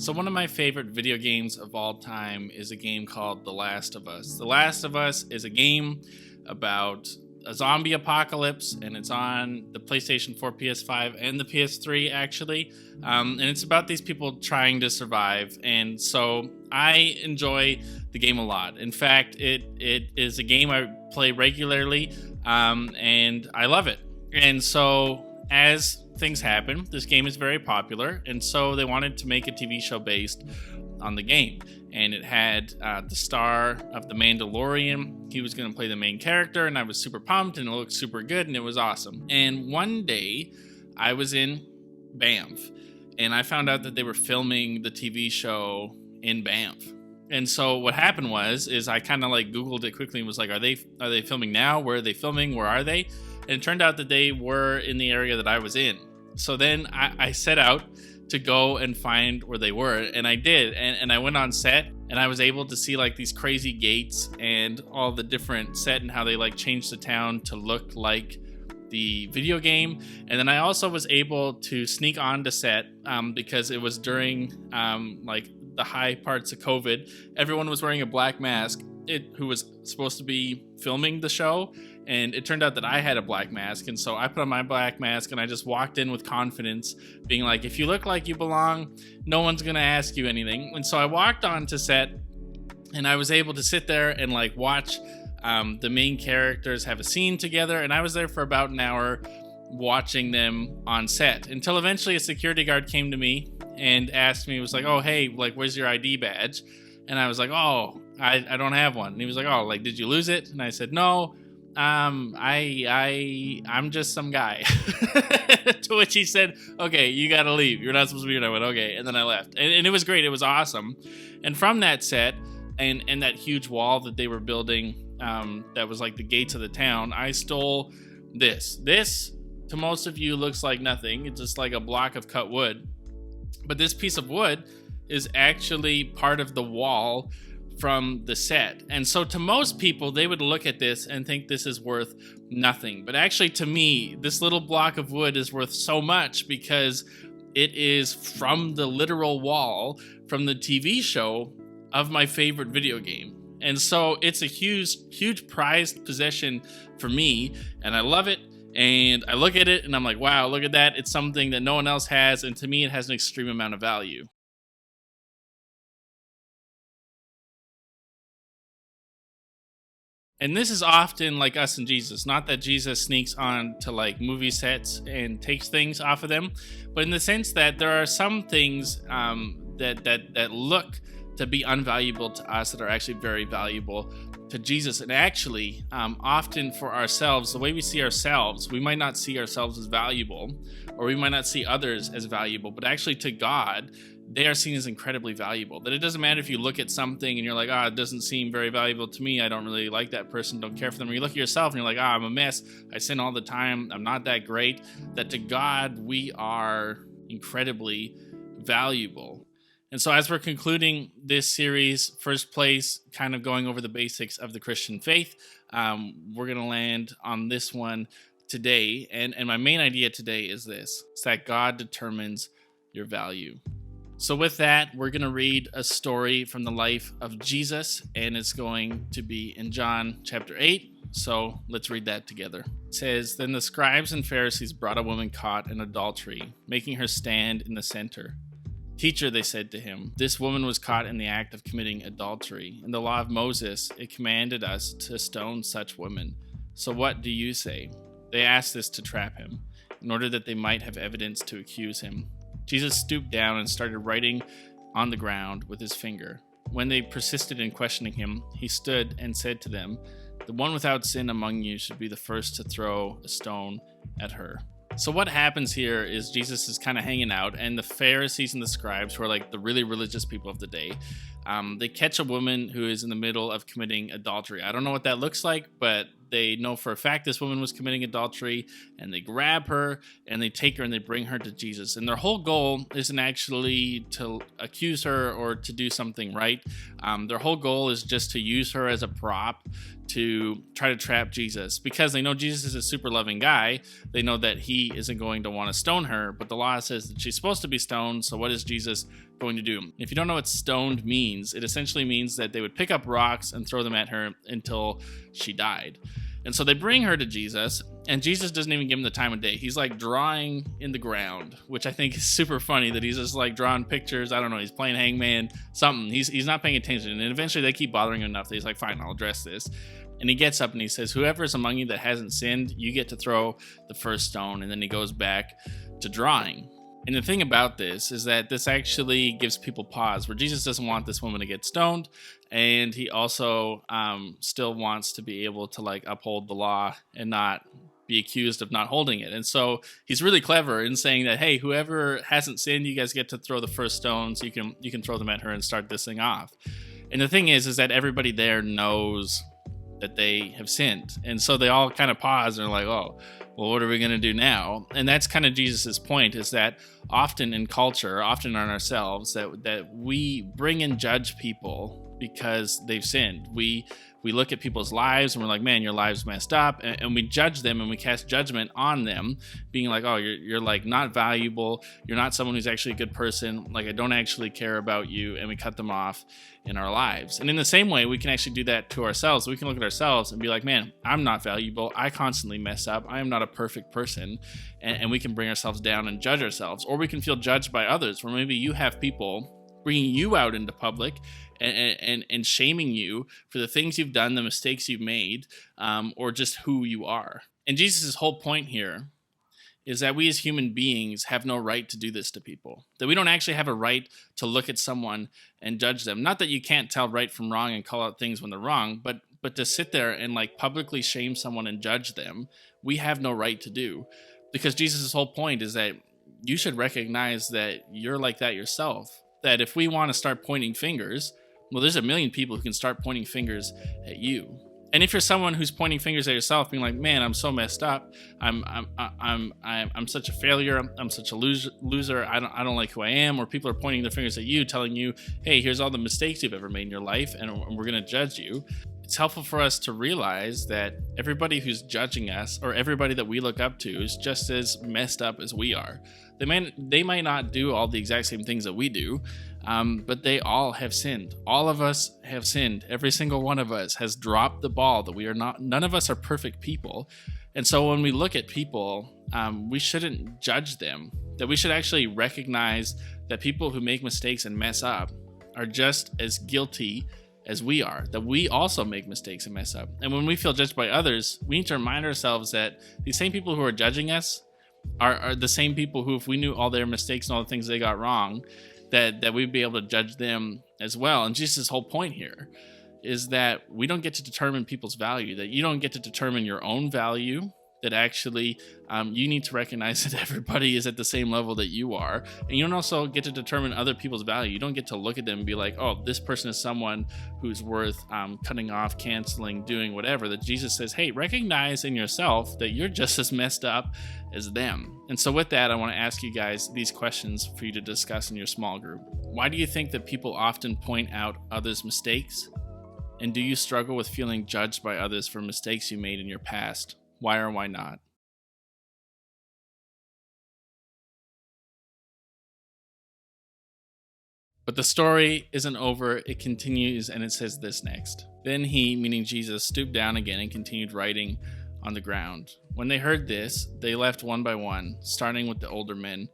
So one of my favorite video games of all time is a game called The Last of Us. The Last of Us is a game about a zombie apocalypse, and it's on the PlayStation 4, PS5, and the PS3 actually. And it's about these people trying to survive. And so I enjoy the game a lot. In fact, it is a game I play regularly, and I love it. And so as things happen, this game is very popular, and so they wanted to make a TV show based on the game. And it had the star of The Mandalorian. He was going to play the main character, and I was super pumped, and it looked super good, and it was awesome. And one day, I was in Banff, and I found out that they were filming the TV show in Banff. And so what happened is I kind of like Googled it quickly and was like, are they filming now? Where are they filming? Where are they? And it turned out that they were in the area that I was in. So then I set out to go and find where they were, and I did. And I went on set, and I was able to see like these crazy gates and all the different set and how they like changed the town to look like the video game. And then I also was able to sneak onto set because it was during like the high parts of COVID. Everyone was wearing a black mask who was supposed to be filming the show, and it turned out that I had a black mask. And so I put on my black mask, and I just walked in with confidence, being like, if you look like you belong, no one's gonna ask you anything. And so I walked onto set, and I was able to sit there and like watch the main characters have a scene together. And I was there for about an hour watching them on set, until eventually a security guard came to me and asked me, was like, oh, hey, like, where's your ID badge? And I was like, oh, I don't have one. And he was like, oh, like, did you lose it? And I said, no, I'm just some guy. To which he said, okay, you gotta leave. You're not supposed to be here. And I went, okay. And then I left. And it was great. It was awesome. And from that set and that huge wall that they were building, that was like the gates of the town, I stole this. This, to most of you, looks like nothing. It's just like a block of cut wood. But this piece of wood is actually part of the wall from the set. And so to most people, they would look at this and think this is worth nothing. But actually, to me, this little block of wood is worth so much because it is from the literal wall from the TV show of my favorite video game. And so it's a huge prized possession for me, and I love it. And I look at it and I'm like, wow, look at that. It's something that no one else has. And to me, it has an extreme amount of value. And this is often like us and Jesus. Not that Jesus sneaks on to like movie sets and takes things off of them, but in the sense that there are some things that look to be unvaluable to us that are actually very valuable to Jesus. And actually, often for ourselves, the way we see ourselves, we might not see ourselves as valuable, or we might not see others as valuable, but actually to God, they are seen as incredibly valuable. That it doesn't matter if you look at something and you're like, it doesn't seem very valuable to me. I don't really like that person, don't care for them. Or you look at yourself and you're like, I'm a mess. I sin all the time. I'm not that great. That to God, we are incredibly valuable. And so as we're concluding this series, first place, kind of going over the basics of the Christian faith, we're going to land on this one today. And my main idea today is this. It's that God determines your value. So with that, we're going to read a story from the life of Jesus, and it's going to be in John chapter 8. So let's read that together. It says, then the scribes and Pharisees brought a woman caught in adultery, making her stand in the center. Teacher, they said to him, this woman was caught in the act of committing adultery. In the law of Moses, it commanded us to stone such women. So what do you say? They asked this to trap him, in order that they might have evidence to accuse him. Jesus stooped down and started writing on the ground with his finger. When they persisted in questioning him, he stood and said to them, the one without sin among you should be the first to throw a stone at her. So what happens here is Jesus is kind of hanging out, and the Pharisees and the scribes, who are like the really religious people of the day, they catch a woman who is in the middle of committing adultery. I don't know what that looks like, but they know for a fact this woman was committing adultery, and they grab her and they take her and they bring her to Jesus. And their whole goal isn't actually to accuse her or to do something right. Their whole goal is just to use her as a prop to try to trap Jesus, because they know Jesus is a super loving guy. They know that he isn't going to want to stone her, but the law says that she's supposed to be stoned. So what is Jesus going to do. If you don't know what stoned means, it essentially means that they would pick up rocks and throw them at her until she died. And so they bring her to Jesus, and Jesus doesn't even give him the time of day. He's like drawing in the ground, which I think is super funny that he's just like drawing pictures. I don't know. He's playing hangman, something. He's not paying attention. And eventually they keep bothering him enough that he's like, fine, I'll address this. And he gets up and he says, whoever is among you that hasn't sinned, you get to throw the first stone. And then he goes back to drawing. And the thing about this is that this actually gives people pause, where Jesus doesn't want this woman to get stoned, and he also still wants to be able to like uphold the law and not be accused of not holding it. And so he's really clever in saying that, hey, whoever hasn't sinned, you guys get to throw the first stones. You can throw them at her and start this thing off. And the thing is that everybody there knows that they have sinned, and so they all kind of pause and are like, oh, well, what are we going to do now? And that's kind of Jesus's point, is that often in culture, often on ourselves, that we bring and judge people because they've sinned. We look at people's lives and we're like, man, your life's messed up, and we judge them and we cast judgment on them, being like, oh, you're like not valuable, you're not someone who's actually a good person, like I don't actually care about you, and we cut them off in our lives. And in the same way, we can actually do that to ourselves. We can look at ourselves and be like, man, I'm not valuable, I constantly mess up, I am not a perfect person, and we can bring ourselves down and judge ourselves. Or we can feel judged by others, where maybe you have people bringing you out into public and shaming you for the things you've done, the mistakes you've made, or just who you are. And Jesus' whole point here is that we as human beings have no right to do this to people. That we don't actually have a right to look at someone and judge them. Not that you can't tell right from wrong and call out things when they're wrong, but to sit there and like publicly shame someone and judge them, we have no right to do. Because Jesus' whole point is that you should recognize that you're like that yourself. That if we want to start pointing fingers, well, there's a million people who can start pointing fingers at you. And if you're someone who's pointing fingers at yourself, being like, man, I'm so messed up, I'm such a failure, I'm such a loser, I don't like who I am, or people are pointing their fingers at you, telling you, hey, here's all the mistakes you've ever made in your life, and we're going to judge you. It's helpful for us to realize that everybody who's judging us, or everybody that we look up to, is just as messed up as we are. They might not do all the exact same things that we do, but they all have sinned. All of us have sinned. Every single one of us has dropped the ball, that we are not, none of us are perfect people. And so when we look at people, we shouldn't judge them, that we should actually recognize that people who make mistakes and mess up are just as guilty as we are, that we also make mistakes and mess up. And when we feel judged by others, we need to remind ourselves that these same people who are judging us are the same people who, if we knew all their mistakes and all the things they got wrong, that we'd be able to judge them as well. And Jesus' whole point here is that we don't get to determine people's value, that you don't get to determine your own value, that actually you need to recognize that everybody is at the same level that you are. And you don't also get to determine other people's value. You don't get to look at them and be like, oh, this person is someone who's worth cutting off, canceling, doing whatever. That Jesus says, hey, recognize in yourself that you're just as messed up as them. And so with that, I want to ask you guys these questions for you to discuss in your small group. Why do you think that people often point out others' mistakes? And do you struggle with feeling judged by others for mistakes you made in your past? Why or why not? But the story isn't over. It continues, and it says this next. Then he, meaning Jesus, stooped down again and continued writing on the ground. When they heard this, they left one by one, starting with the older men.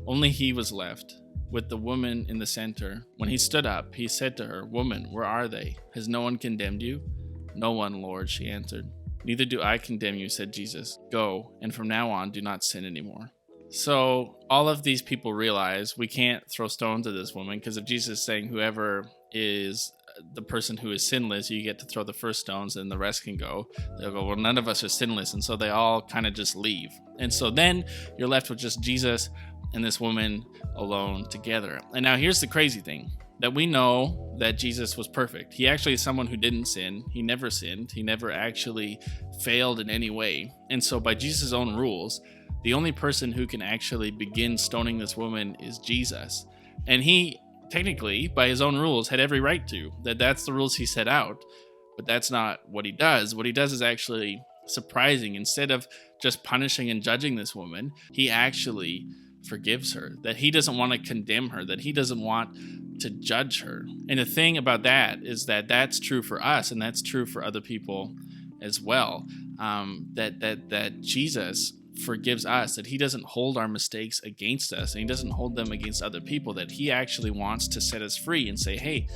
Only he was left, with the woman in the center. When he stood up, he said to her, "Woman, where are they? Has no one condemned you?" "No one, Lord," she answered. "Neither do I condemn you," said Jesus. "Go, and from now on, do not sin anymore." So all of these people realize we can't throw stones at this woman, because if Jesus is saying whoever is the person who is sinless, you get to throw the first stones and the rest can go. They'll go, well, none of us are sinless. And so they all kind of just leave. And so then you're left with just Jesus and this woman alone together. And now here's the crazy thing, that we know that Jesus was perfect. He actually is someone who didn't sin. He never sinned. He never actually failed in any way. And so by Jesus' own rules, the only person who can actually begin stoning this woman is Jesus. And he technically, by his own rules, had every right to. That's the rules he set out. But that's not what he does. What he does is actually surprising. Instead of just punishing and judging this woman, he actually forgives her, that he doesn't want to condemn her, that he doesn't want to judge her. And the thing about that is that that's true for us, and that's true for other people as well. That Jesus forgives us, that he doesn't hold our mistakes against us, and he doesn't hold them against other people, that he actually wants to set us free and say, hey,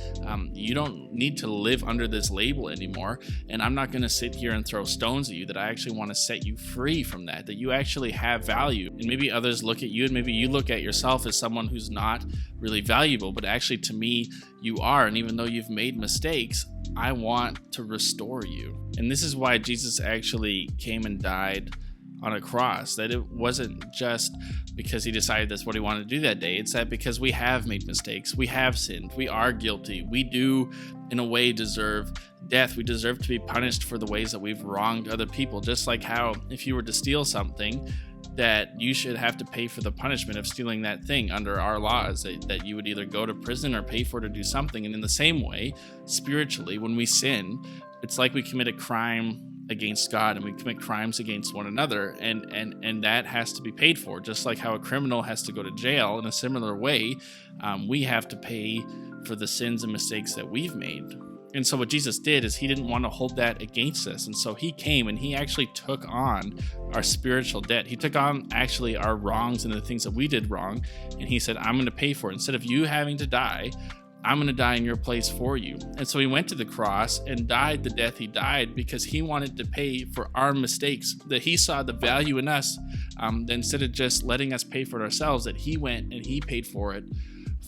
you don't need to live under this label anymore, and I'm not going to sit here and throw stones at you, that I actually want to set you free from that you actually have value. And maybe others look at you, and maybe you look at yourself as someone who's not really valuable, but actually to me you are. And even though you've made mistakes, I want to restore you. And this is why Jesus actually came and died on a cross, that it wasn't just because he decided that's what he wanted to do that day. It's that because we have made mistakes, we have sinned, we are guilty, we do in a way deserve death. We deserve to be punished for the ways that we've wronged other people. Just like how if you were to steal something, that you should have to pay for the punishment of stealing that thing under our laws, that you would either go to prison or pay for to do something. And in the same way, spiritually, when we sin, it's like we commit a crime against God, and we commit crimes against one another, and that has to be paid for. Just like how a criminal has to go to jail, in a similar way, we have to pay for the sins and mistakes that we've made. And so what Jesus did is he didn't want to hold that against us, and so he came and he actually took on our spiritual debt. He took on actually our wrongs and the things that we did wrong, and he said, I'm going to pay for it. Instead of you having to die, I'm going to die in your place for you. And so he went to the cross and died the death he died because he wanted to pay for our mistakes, that he saw the value in us, that instead of just letting us pay for it ourselves, that he went and he paid for it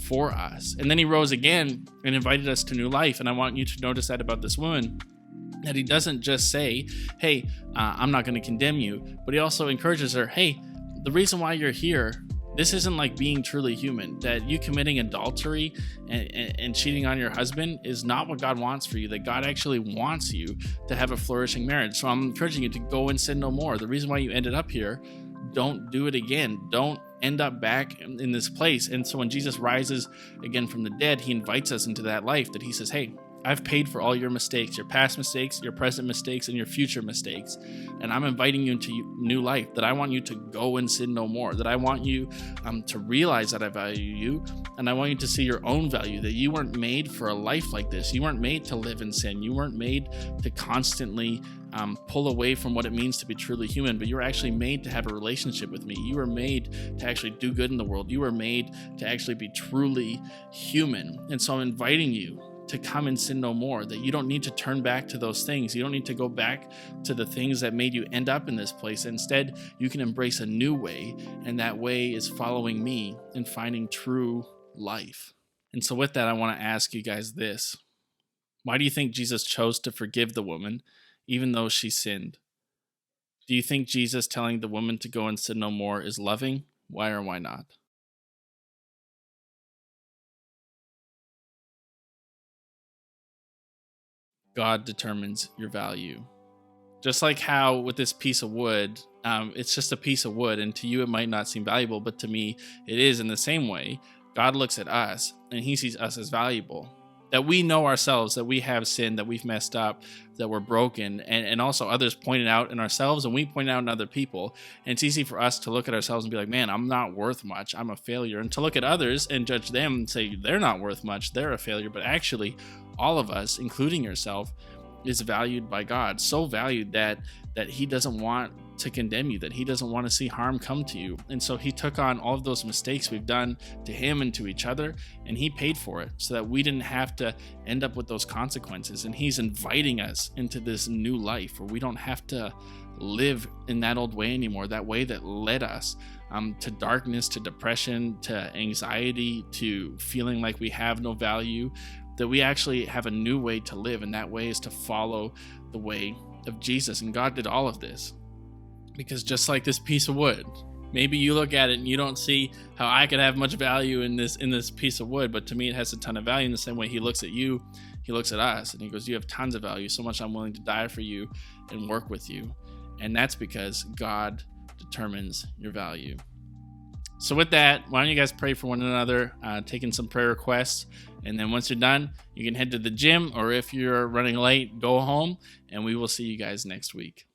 for us. And then he rose again and invited us to new life. And I want you to notice that about this woman, that he doesn't just say, hey, I'm not going to condemn you, but he also encourages her, hey, the reason why you're here, this isn't like being truly human, that you committing adultery and cheating on your husband is not what God wants for you, that God actually wants you to have a flourishing marriage. So I'm encouraging you to go and sin no more. The reason why you ended up here, don't do it again. Don't end up back in this place. And so when Jesus rises again from the dead, he invites us into that life, that he says, hey, I've paid for all your mistakes, your past mistakes, your present mistakes, and your future mistakes. And I'm inviting you into new life, that I want you to go and sin no more, that I want you to realize that I value you, and I want you to see your own value, that you weren't made for a life like this. You weren't made to live in sin. You weren't made to constantly pull away from what it means to be truly human, but you were actually made to have a relationship with me. You were made to actually do good in the world. You were made to actually be truly human. And so I'm inviting you to come and sin no more, that you don't need to turn back to those things. You don't need to go back to the things that made you end up in this place. Instead, you can embrace a new way, and that way is following me and finding true life. And so with that, I want to ask you guys this. Why do you think Jesus chose to forgive the woman even though she sinned? Do you think Jesus telling the woman to go and sin no more is loving? Why or why not? God determines your value. Just like how with this piece of wood, it's just a piece of wood, and to you it might not seem valuable, but to me it is. In the same way, God looks at us and he sees us as valuable. That we know ourselves, that we have sinned, that we've messed up, that we're broken, and also others point it out in ourselves, and we point it out in other people. And it's easy for us to look at ourselves and be like, man, I'm not worth much, I'm a failure. And to look at others and judge them and say they're not worth much, they're a failure. But actually, all of us, including yourself, is valued by God, so valued that he doesn't want to condemn you, that he doesn't want to see harm come to you. And so he took on all of those mistakes we've done to him and to each other, and he paid for it so that we didn't have to end up with those consequences. And he's inviting us into this new life where we don't have to live in that old way anymore, that way that led us to darkness, to depression, to anxiety, to feeling like we have no value, that we actually have a new way to live, and that way is to follow the way of Jesus. And God did all of this because just like this piece of wood, maybe you look at it and you don't see how I could have much value in this piece of wood, but to me it has a ton of value. In the same way he looks at you, he looks at us, and he goes, you have tons of value, so much I'm willing to die for you and work with you. And that's because God determines your value. So with that, why don't you guys pray for one another, taking some prayer requests, and then once you're done, you can head to the gym, or if you're running late, go home, and we will see you guys next week.